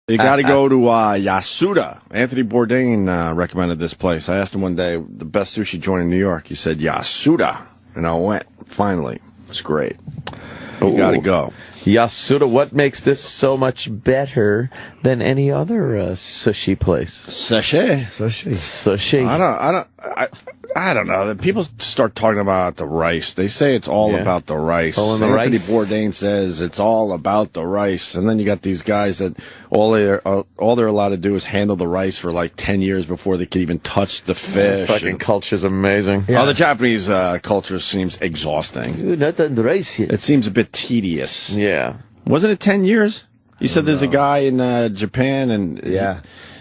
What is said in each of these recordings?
You got to go to Yasuda. Anthony Bourdain recommended this place. I asked him one day, the best sushi joint in New York. He said, Yasuda. And I went, finally. It's great. You got to go. Yasuda, what makes this so much better than any other sushi place? Sushi. I don't know. People start talking about the rice. They say it's all about the rice. All in the Anthony rice. Bourdain says it's all about the rice. And then you got these guys that all they're allowed to do is handle the rice for like 10 years before they can even touch the fish. Fucking culture's amazing. Yeah. Oh, the Japanese culture seems exhausting. You're not on the rice yet. It seems a bit tedious. Yeah. Wasn't it 10 years? You said there's a guy in Japan, and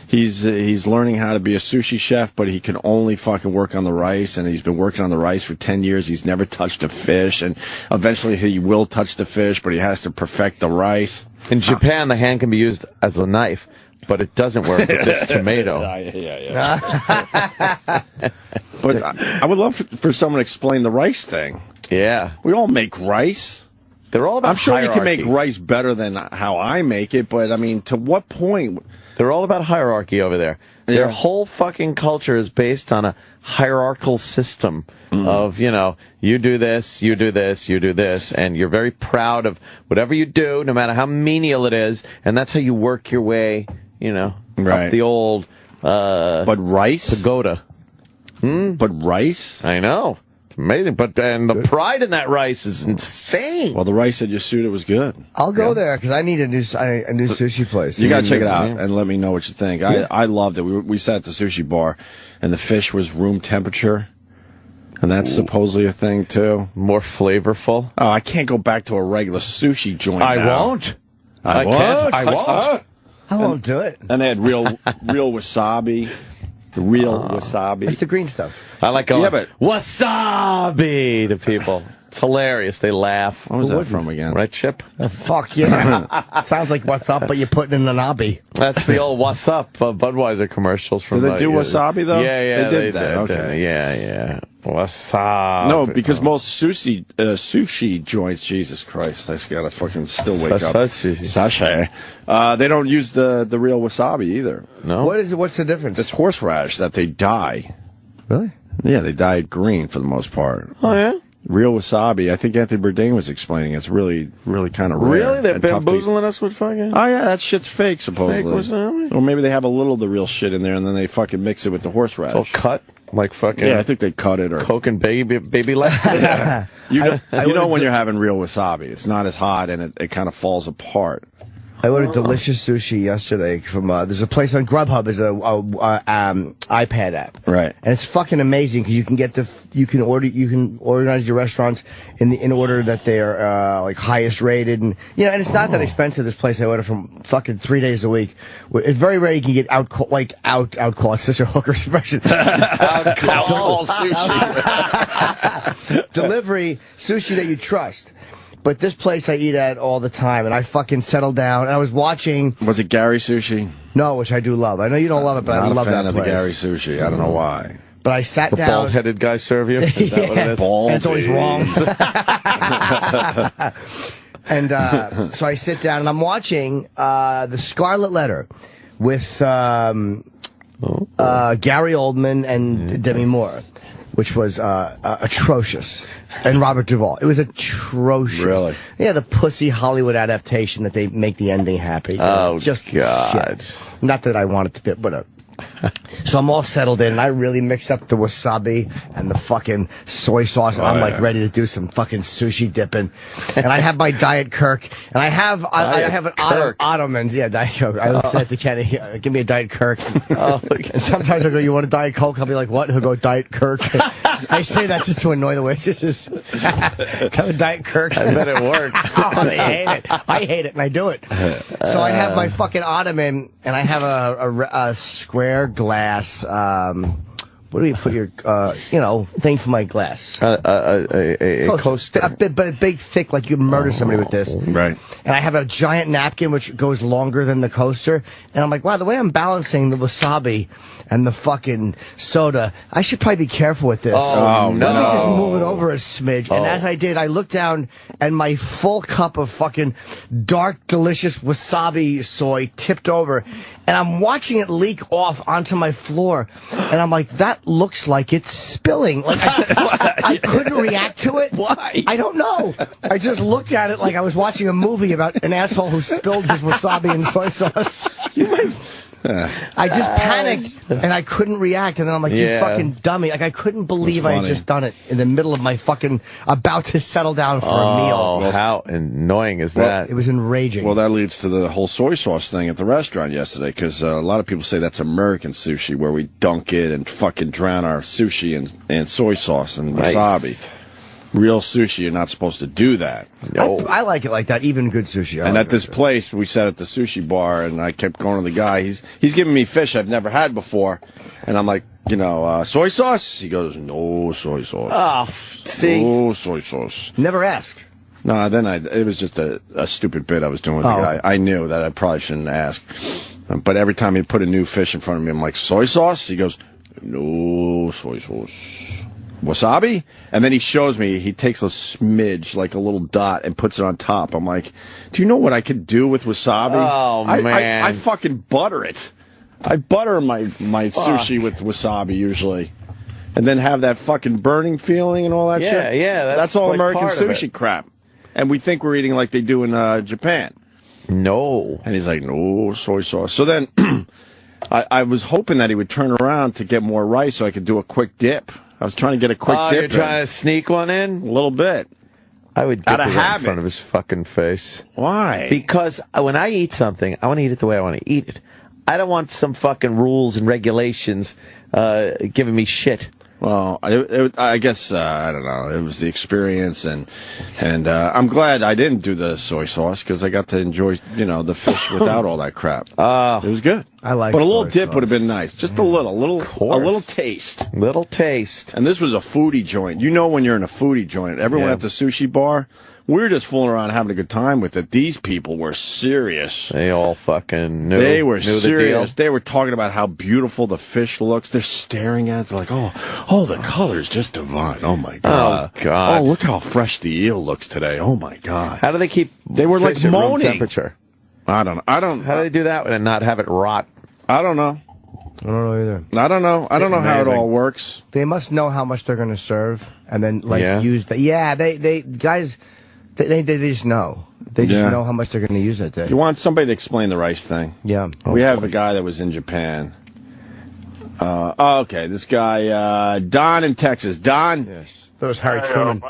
he's learning how to be a sushi chef, but he can only fucking work on the rice, and he's been working on the rice for 10 years. He's never touched a fish, and eventually he will touch the fish, but he has to perfect the rice. In Japan, the hand can be used as a knife, but it doesn't work with this tomato. But I would love for someone to explain the rice thing. Yeah. We all make rice. They're all about I'm sure hierarchy. you can make rice better than how I make it, but I mean, to what point? They're all about hierarchy over there. Yeah. Their whole fucking culture is based on a hierarchical system of, you do this, you do this, you do this, and you're very proud of whatever you do, no matter how menial it is, and that's how you work your way, up the old but rice? pagoda. But rice? I know. It's amazing. And the pride in that rice is insane. Well, the rice at Yasuda was good. I'll go there because I need a new sushi place. You got to check it out and let me know what you think. I loved it. We sat at the sushi bar, and the fish was room temperature, and that's supposedly a thing, too. More flavorful. Oh, I can't go back to a regular sushi joint I now. won't. I won't. I won't do it. And they had real wasabi. Wasabi. It's the green stuff. I like going, wasabi to people. It's hilarious. They laugh. What was that from again? Right, Chip? Fuck yeah. Sounds like what's up, but you're putting in an obby. That's the old what's up Budweiser commercials from. Did they do wasabi, though? Yeah, they did that. Okay. Yeah. Wasabi. No, because most sushi joints, Jesus Christ, I just gotta fucking still wake up. Sashay. They don't use the real wasabi either. No. What's the difference? It's horseradish that they dye. Really? Yeah, they dye it green for the most part. Oh yeah. Real wasabi. I think Anthony Bourdain was explaining it's really, really kind of rare. Really? They're and tough to- bamboozling us with fucking. Oh yeah, that shit's fake supposedly. Fake wasabi? Or maybe they have a little of the real shit in there, and then they fucking mix it with the horseradish. It's all cut like fucking. Yeah, I think they cut it or Coke and baby legs. you know when you're having real wasabi, it's not as hot and it kind of falls apart. I ordered delicious sushi yesterday from there's a place on Grubhub. There's a iPad app, Right. And it's fucking amazing because you can organize your restaurants in order that they're like highest rated, and and it's not that expensive. This place I order from fucking 3 days a week. It's very rare you can get out call. It's such a hooker expression. Call sushi. Delivery sushi that you trust. But this place I eat at all the time, and I fucking settled down. And I was watching. Was it Gary Sushi? No, which I do love. I know you don't love it, but I love that place. Not a fan of the Gary Sushi. I don't know why. But I sat The down. bald-headed guy serve you? Is that what it is? Bald. And it's always wrong. And so I sit down, and I'm watching The Scarlet Letter with Gary Oldman and Demi Moore, which was atrocious, and Robert Duvall. It was atrocious. Really? Yeah, the pussy Hollywood adaptation that they make the ending happy. Oh, just God. shit. Not that I want it to be, but so I'm all settled in, and I really mix up the wasabi and the fucking soy sauce, and I'm like ready to do some fucking sushi dipping. And I have my Diet Kirk, and I have an Ottoman. Yeah, Diet Coke. I always said to Kenny, give me a Diet Kirk. And sometimes I go, you want a Diet Coke? I'll be like, what? He'll go, Diet Kirk. I say that just to annoy the waitresses. Have a Diet Kirk. I bet it works. Oh, they hate it. I hate it, and I do it. So I have my fucking Ottoman, and I have a square glass, what What do you put your, thing for my glass? A coaster. But a big, thick, like you murder somebody with this. Right. And I have a giant napkin which goes longer than the coaster. And I'm like, wow, the way I'm balancing the wasabi and the fucking soda, I should probably be careful with this. Oh, no. Let me just move it over a smidge. And as I did, I looked down and my full cup of fucking dark, delicious wasabi soy tipped over. And I'm watching it leak off onto my floor. And I'm like, that looks like it's spilling. Like I couldn't react to it. Why? I don't know. I just looked at it like I was watching a movie about an asshole who spilled his wasabi and soy sauce. I just panicked and I couldn't react. And then I'm like, you fucking dummy. Like, I couldn't believe I had just done it in the middle of my fucking about to settle down for a meal. Oh, how annoying is that? It was enraging. Well, that leads to the whole soy sauce thing at the restaurant yesterday, because a lot of people say that's American sushi, where we dunk it and fucking drown our sushi in soy sauce and wasabi. Real sushi, you're not supposed to do that. No. I like it like that, even good sushi. And at this place, we sat at the sushi bar, and I kept going to the guy. He's giving me fish I've never had before. And I'm like, soy sauce? He goes, no soy sauce. Oh, see? No soy sauce. Never ask. No, then it was just a stupid bit I was doing with the guy. I knew that I probably shouldn't ask. But every time he put a new fish in front of me, I'm like, soy sauce? He goes, no soy sauce. Wasabi? And then he shows me, he takes a smidge, like a little dot, and puts it on top. I'm like, do you know what I could do with wasabi? Oh, man. I fucking butter it. I butter my sushi with wasabi usually. And then have that fucking burning feeling and all that shit. Yeah, that's all American sushi crap. And we think we're eating like they do in Japan. No. And he's like, no soy sauce. So then I was hoping that he would turn around to get more rice so I could do a quick dip. I was trying to get a quick dip. You're trying to sneak one in? A little bit. I would dip it in front of his fucking face. Why? Because when I eat something, I want to eat it the way I want to eat it. I don't want some fucking rules and regulations giving me shit. Well, I guess, I don't know, it was the experience, and I'm glad I didn't do the soy sauce, because I got to enjoy, the fish without all that crap. It was good. I like But a little soy dip sauce. would have been nice. Just a little taste. Little taste. And this was a foodie joint. You know when you're in a foodie joint, everyone at the sushi bar, we were just fooling around having a good time with it. These people were serious. They all fucking knew. They were knew serious. They were talking about how beautiful the fish looks. They're staring at it. They're like, oh, the color's just divine. Oh, my God. Oh, God. Oh, look how fresh the eel looks today. Oh, my God. How do they keep They were like fish at room moaning. temperature? I don't know. How do they do that and not have it rot? I don't know. I don't know either. I don't know. I don't know how it all works. They must know how much they're going to serve and then use that. Yeah, they guys, they just know. They just know how much they're going to use that day. You want somebody to explain the rice thing? Yeah. We have a guy that was in Japan. Okay, this guy, Don in Texas. Don? Yes. That was Harry Truman.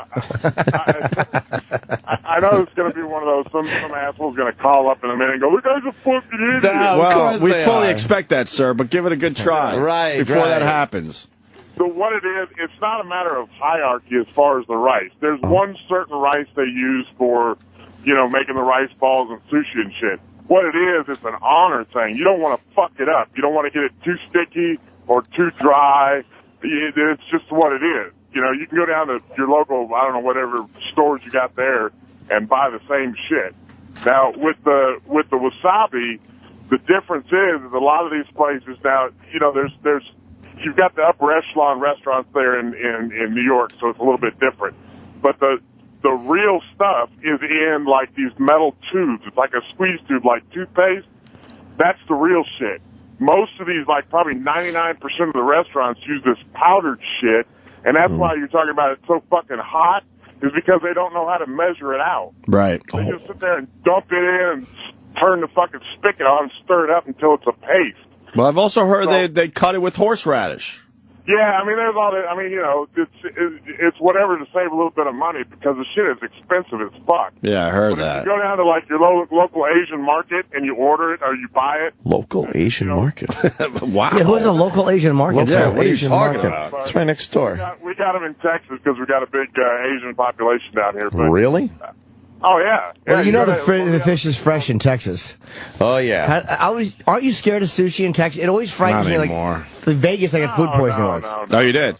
I know it's going to be one of those, some asshole's going to call up in a minute and go, look, guys are fucking idiots. Well, we fully expect that, sir, but give it a good try. Before that happens. So what it is, it's not a matter of hierarchy as far as the rice. There's one certain rice they use for, making the rice balls and sushi and shit. What it is, it's an honor thing. You don't want to fuck it up. You don't want to get it too sticky or too dry. It's just what it is. You can go down to your local, I don't know, whatever stores you got there and buy the same shit. Now, with the wasabi, the difference is a lot of these places now, there's you've got the upper echelon restaurants there in New York, so it's a little bit different. But the real stuff is in like these metal tubes. It's like a squeeze tube, like toothpaste. That's the real shit. Most of these, like probably 99% of the restaurants use this powdered shit. And that's why you're talking about it so fucking hot, is because they don't know how to measure it out. Right. They just sit there and dump it in and turn the fucking spigot on and stir it up until it's a paste. Well, I've also heard they cut it with horseradish. Yeah, there's all that. It's whatever to save a little bit of money, because the shit is expensive as fuck. Yeah, I heard but that. If you go down to like your local Asian market and you order it or you buy it. Local Asian market. Wow. Yeah, who's a local Asian market? Yeah, what are you Asian talking market. about? It's right next door. We got them in Texas because we got a big Asian population down here. But, Really? Oh yeah. Well, you know gotta- the fish is fresh in Texas. Oh, yeah. Aren't you scared of sushi in Texas? It always frightens Not me. anymore. Like Vegas, I got food poisoning once. Oh, you did?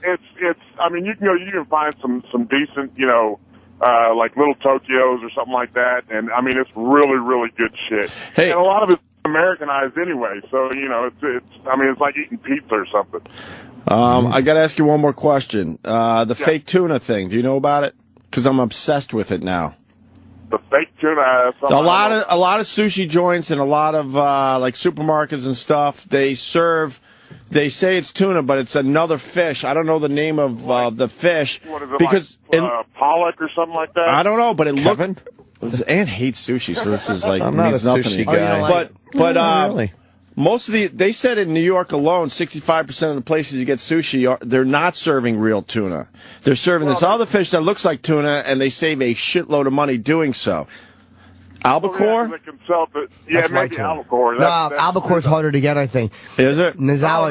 It's. I mean, you can find some decent, like Little Tokyos or something like that, and I mean, it's really, really good shit. Hey. And a lot of it's Americanized anyway, so it's like eating pizza or something. I got to ask you one more question. The fake tuna thing. Do you know about it? Because I'm obsessed with it now. The fake tuna. A lot of sushi joints and a lot of like supermarkets and stuff. They say it's tuna, but it's another fish. I don't know the name of the fish What is it, because pollock or something like that? I don't know, but it Kevin? Ann hates sushi, so this is like I'm not means a nothing. sushi guy. But Really? most of they said in New York alone, 65% of the places you get sushi, they're not serving real tuna. They're serving this other fish that looks like tuna, and they save a shitload of money doing so. Albacore? They can sell it. Yeah, That's maybe right, albacore. No, albacore's harder to get, I think. Is it? Nizawa,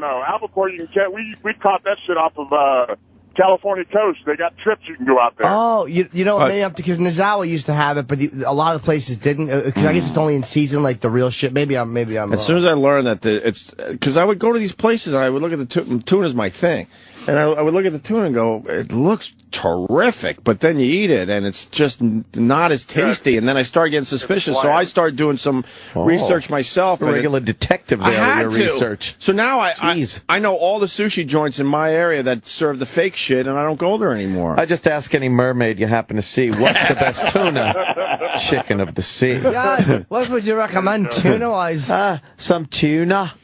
No. Albacore, you can get. We caught that shit off of California coast. They got trips you can go out there. Oh, you know, maybe because Nizawa used to have it, but a lot of the places didn't. Because I guess it's only in season, like the real shit. Maybe I'm. As soon as I learned that it's because I would go to these places and I would look at the tuna's my thing, and I would look at the tuna and go, it looks terrific, but then you eat it and it's just not as tasty, and then I start getting suspicious, so I start doing some research myself. A regular detective there with your research. So now I know all the sushi joints in my area that serve the fake shit, and I don't go there anymore. I just ask any mermaid you happen to see, what's the best tuna? Chicken of the sea. Yeah, what would you recommend tuna-wise? Some tuna.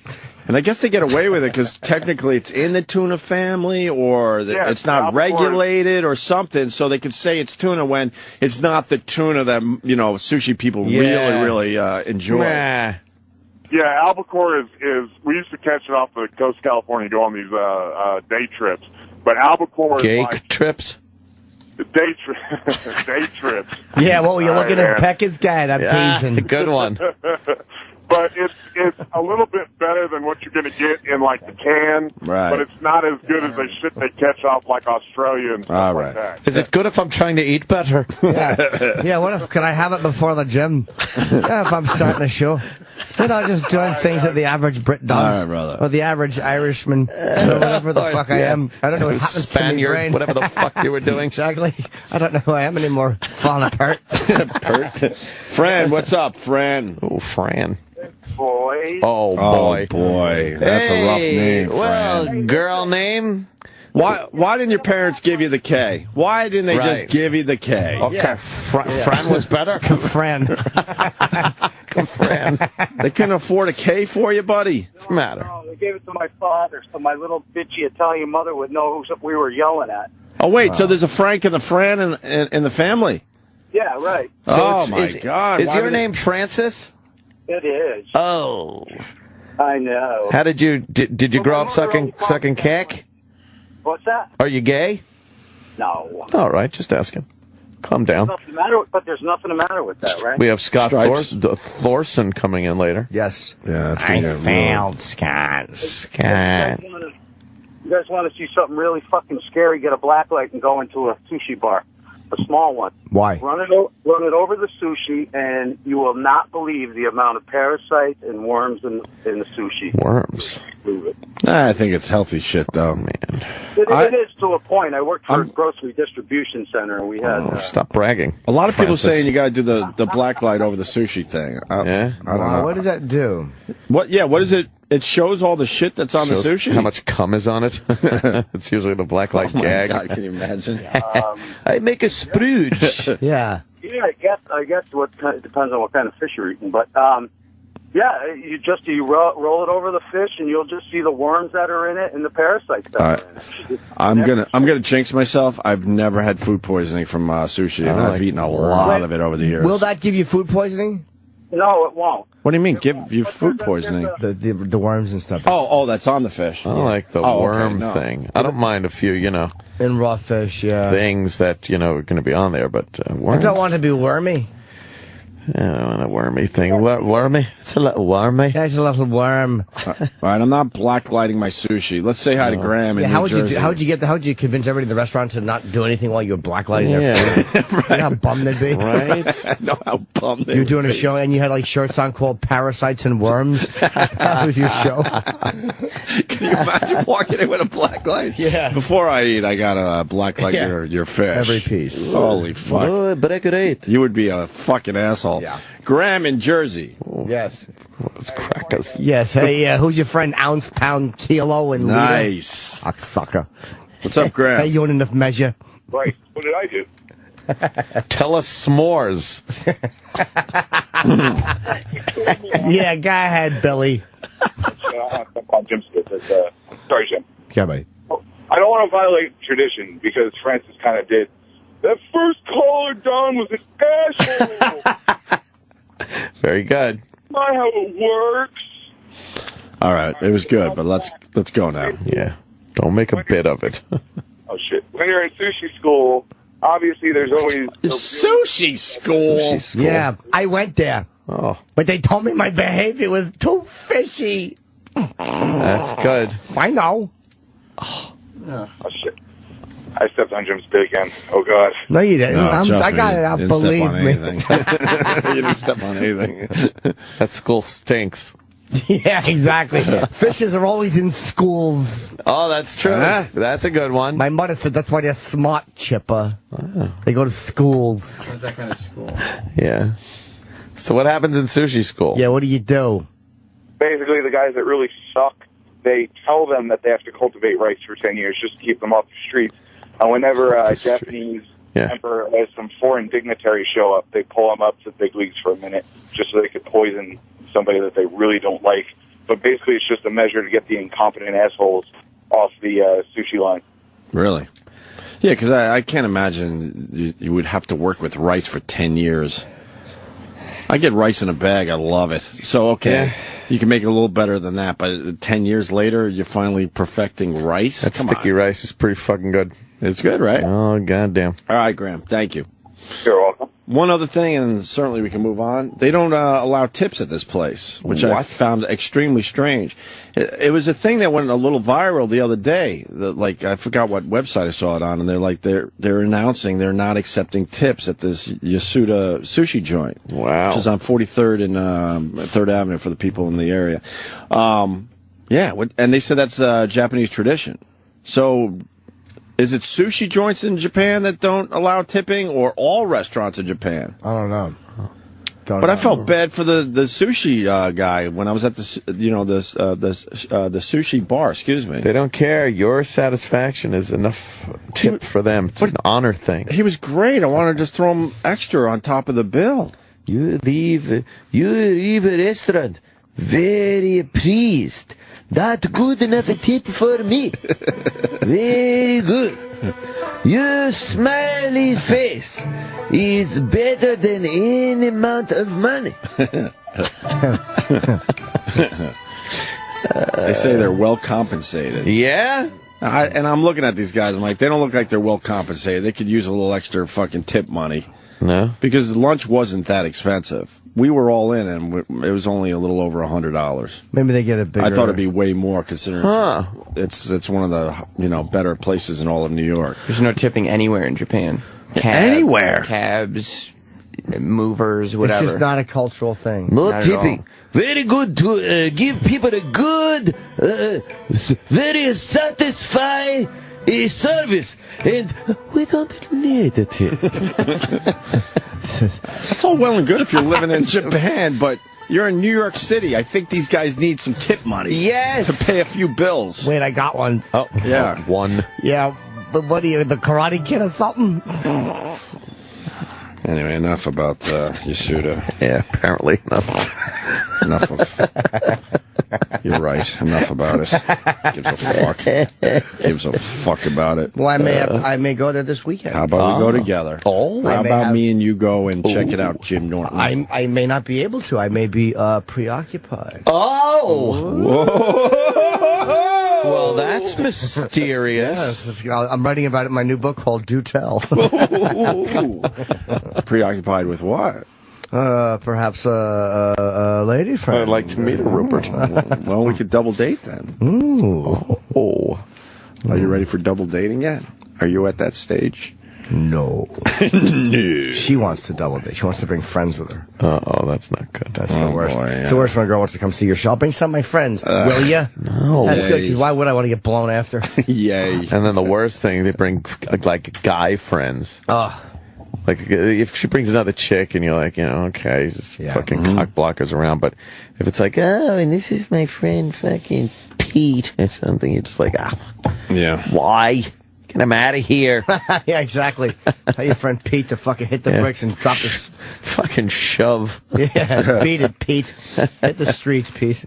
And I guess they get away with it because technically it's in the tuna family, or it's not albacore. regulated or something, so they could say it's tuna when it's not the tuna that, sushi people really enjoy. Nah. Yeah, albacore is. We used to catch it off the coast of California, go on these day trips. But albacore Gay is like trips. day trips. Yeah, what were you looking Right, at? Peckin's guy, that teasing. Good one. But it's a little bit better than what you're going to get in like the can. Right. But it's not as good as they catch off like Australia and stuff like that. Is it good if I'm trying to eat better? Yeah, can I have it before the gym? Yeah, if I'm starting a show. Then I'll just doing things that the average Brit does. All right, brother. Or the average Irishman. Or whatever the fuck I am. I don't know what happens to me Spaniard, brain. whatever the fuck you were doing. Exactly. I don't know who I am anymore. Falling apart. Fran, what's up, Fran? Oh, Fran. Boy. Oh, boy. Oh, boy. That's a rough name, Fran. Well, girl name? Why didn't your parents give you the K? Why didn't they just give you the K? Okay, Yeah. Fran was better? Fran. Fran. They couldn't afford a K for you, buddy? What's the matter? Oh, they gave it to my father, so my little bitchy Italian mother would know who we were yelling at. Oh, wait, so there's a Frank and the Fran in the family? Yeah, right. Oh, my God. Is Why your would they- name Francis? It is. Oh. I know. How did you you grow up sucking cack? What's that? Are you gay? No. All right, just asking. Calm down. There's nothing the matter with that, right? We have Scott Stripes. Thorson coming in later. Yes. Yeah, that's going to get ruined. Scott. You guys want to see something really fucking scary? Get a black light and go into a sushi bar, a small one. Why? Run it over the sushi, and you will not believe the amount of parasites and worms in the sushi. Worms. I think it's healthy shit, though. Man. It is to a point. I worked for a grocery distribution center, and we had. Stop bragging. A lot of people Francis. saying you got to do the black light over the sushi thing. Yeah? I don't know. What does that do? What is it? It shows all the shit that's on Shows the sushi? how much cum is on it. It's usually the black light Oh, my gag. God, can you imagine? I make a sprooge. Yeah. Yeah, I guess it depends on what kind of fish you're eating, but yeah, you roll it over the fish, and you'll just see the worms that are in it and the parasites that are in it. I'm gonna jinx myself. I've never had food poisoning from sushi, and I've eaten a lot of it over the years. Will that give you food poisoning? No, it won't. What do you mean? Give you food poisoning? The worms and stuff. Oh, that's on the fish. I like the worm thing. I don't mind a few, And raw fish, yeah. things that, are going to be on there, but I worms. don't want to be wormy. A wormy thing. Wormy? It's a little wormy. Yeah, it's a little worm. All right, I'm not blacklighting my sushi. Let's say hi to Graham in New Jersey. How'd you convince everybody in the restaurant to not do anything while you were blacklighting their food? Right. You know how bummed they'd be? Right? I know how bummed they You were would doing a be. show and you had like shirts on called Parasites and Worms. That was your show. Can you imagine walking in with a black light? Yeah. Before I eat, I gotta black light your fish. Every piece. Holy fuck. Oh, but I could eat. You would be a fucking asshole. Yeah. Graham in Jersey. Yes. It's crackers. Yes. Hey, who's your friend? Ounce, pound, kilo, and Nice. liter? Sucker. What's up, Graham? Hey, you want enough measure? Right. What did I do? Tell us s'mores. Yeah, go ahead, Billy. Jim Smith. Sorry, Jim. Yeah, buddy. I don't want to violate tradition because Francis kind of did. That first caller, Don, was an asshole. Very good. Not how it works. All right, it was good, but let's go now. Yeah. Don't make a bit of it. Oh, shit. When you're in sushi school, obviously there's always... Sushi school. Yeah, I went there. Oh, But they told me my behavior was too fishy. that's good. I know. Oh, shit. I stepped on Jim's bit again. Oh, God. No, you didn't. No, trust I got me, it out. you didn't Believe step on me. anything. You didn't step on anything. That school stinks. Yeah, exactly. Fishes are always in schools. Oh, that's true. Huh? That's a good one. My mother said that's why they're smart, Chipper. They go to schools. Not that kind of school. Yeah. So what happens in sushi school? Yeah, what do you do? Basically, the guys that really suck, they tell them that they have to cultivate rice for 10 years just to keep them off the streets. And whenever a Japanese emperor has some foreign dignitary show up, they pull them up to the big leagues for a minute just so they could poison somebody that they really don't like. But basically, it's just a measure to get the incompetent assholes off the sushi line. Really? Yeah, because I can't imagine you would have to work with rice for 10 years. I get rice in a bag. I love it. So, okay, you can make it a little better than that, but 10 years later, you're finally perfecting rice? That sticky rice is pretty fucking good. It's good, right? Oh, goddamn. All right, Graham, thank you. You're welcome. One other thing, and certainly we can move on. They don't allow tips at this place, which I found extremely strange. It was a thing that went a little viral the other day. I forgot what website I saw it on, and they're announcing they're not accepting tips at this Yasuda sushi joint. Wow. Which is on 43rd and 3rd Avenue for the people in the area. And they said that's a Japanese tradition. So... is it sushi joints in Japan that don't allow tipping, or all restaurants in Japan? I don't know. But I felt bad for the sushi guy when I was at the sushi bar. Excuse me. They don't care. Your satisfaction is enough tip for them. It's an honor thing. He was great. I wanted to just throw him extra on top of the bill. You leave a restaurant very pleased. That good enough a tip for me. Very good. Your smiley face is better than any amount of money. They say they're well compensated. Yeah? And I'm looking at these guys. I'm like, they don't look like they're well compensated. They could use a little extra fucking tip money. No? Because lunch wasn't that expensive. We were all in, and it was only a little over $100. Maybe they get a bigger... I thought it'd be way more, considering it's one of the better places in all of New York. There's no tipping anywhere in Japan. Anywhere? Cabs, movers, whatever. It's just not a cultural thing. No Not at tipping. all. Very good to give people a good, very satisfying service. And we don't need a tip. That's all well and good if you're living in Japan, but you're in New York City. I think these guys need some tip money. Yes. To pay a few bills. Wait, I got one. Oh, Yeah. one. Yeah, but what are you, the Karate Kid or something? Anyway, enough about Yasuda. Yeah, apparently not. Enough of... You're right. Enough about it. Gives a fuck. Gives a fuck about it. Well, I may go there this weekend. How about we go together? Oh. How about me and you go and check it out, Jim Norton? I may not be able to. I may be preoccupied. Oh! Whoa! Well, that's mysterious. Yes, I'm writing about it in my new book called Do Tell. Preoccupied with what? Perhaps a lady friend. I'd like to meet her, Rupert. Well, we could double date then. Ooh. Oh. Are you ready for double dating yet? Are you at that stage? No. No. She wants to double date. She wants to bring friends with her. Oh, that's not good. That's the worst. Boy, yeah. It's the worst when a girl wants to come see your show. I'll bring some of my friends. Will ya? No. That's good, Yay. 'cause why would I want to get blown after? Yay. And then the worst thing, they bring like guy friends. Like if she brings another chick and you're like, okay, just fucking cock blockers around. But if it's like, oh, and this is my friend fucking Pete or something, you're just like, Yeah. why? Get him out of here. Yeah, exactly. Tell your friend Pete to fucking hit the bricks and drop this. Fucking shove. Yeah, beat it, Pete. Hit the streets, Pete.